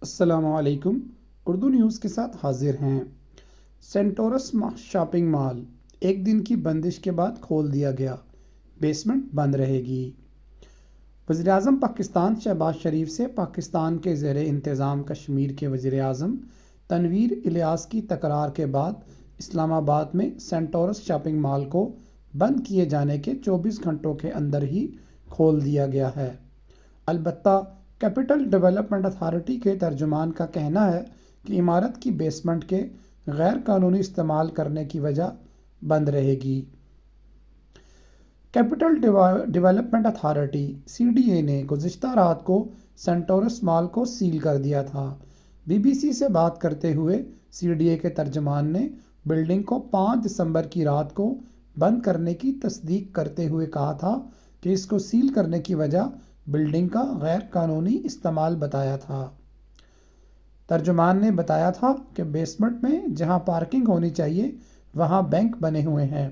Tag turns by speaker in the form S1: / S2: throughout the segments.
S1: السلام علیکم۔ اردو نیوز کے ساتھ حاضر ہیں۔ سینٹورس شاپنگ مال ایک دن کی بندش کے بعد کھول دیا گیا، بیسمنٹ بند رہے گی۔ وزیر اعظم پاکستان شہباز شریف سے پاکستان کے زیر انتظام کشمیر کے وزیر اعظم تنویر الیاس کی تکرار کے بعد اسلام آباد میں سینٹورس شاپنگ مال کو بند کیے جانے کے 24 گھنٹوں کے اندر ہی کھول دیا گیا ہے۔ البتہ کیپٹل ڈیولپمنٹ اتھارٹی کے ترجمان کا کہنا ہے کہ عمارت کی بیسمنٹ کے غیر قانونی استعمال کرنے کی وجہ بند رہے گی۔ کیپٹل ڈیولپمنٹ اتھارٹی CDA نے گزشتہ رات کو سینٹورس مال کو سیل کر دیا تھا۔ BBC سے بات کرتے ہوئے CDA کے ترجمان نے بلڈنگ کو 5 دسمبر کی رات کو بند کرنے کی تصدیق کرتے ہوئے کہا تھا کہ اس کو سیل کرنے کی وجہ بلڈنگ کا غیر قانونی استعمال بتایا تھا۔ ترجمان نے بتایا تھا کہ بیسمنٹ میں جہاں پارکنگ ہونی چاہیے وہاں بینک بنے ہوئے ہیں۔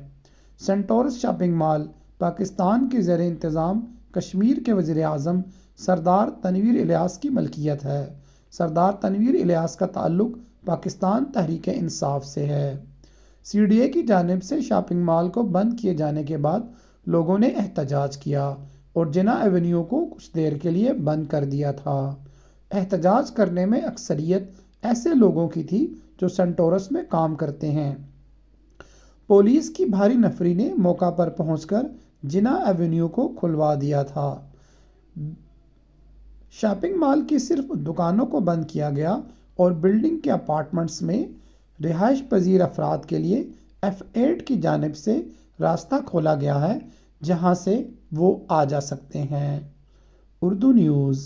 S1: سینٹورس شاپنگ مال پاکستان کے زیر انتظام کشمیر کے وزیر اعظم سردار تنویر الیاس کی ملکیت ہے۔ سردار تنویر الیاس کا تعلق پاکستان تحریک انصاف سے ہے۔ CDA کی جانب سے شاپنگ مال کو بند کیے جانے کے بعد لوگوں نے احتجاج کیا اور جناح ایونیو کو کچھ دیر کے لیے بند کر دیا تھا۔ احتجاج کرنے میں اکثریت ایسے لوگوں کی تھی جو سینٹورس میں کام کرتے ہیں۔ پولیس کی بھاری نفری نے موقع پر پہنچ کر جناح ایونیو کو کھلوا دیا تھا۔ شاپنگ مال کی صرف دکانوں کو بند کیا گیا اور بلڈنگ کے اپارٹمنٹس میں رہائش پذیر افراد کے لیے F8 کی جانب سے راستہ کھولا گیا ہے جہاں سے وہ آ جا سکتے ہیں۔ اردو نیوز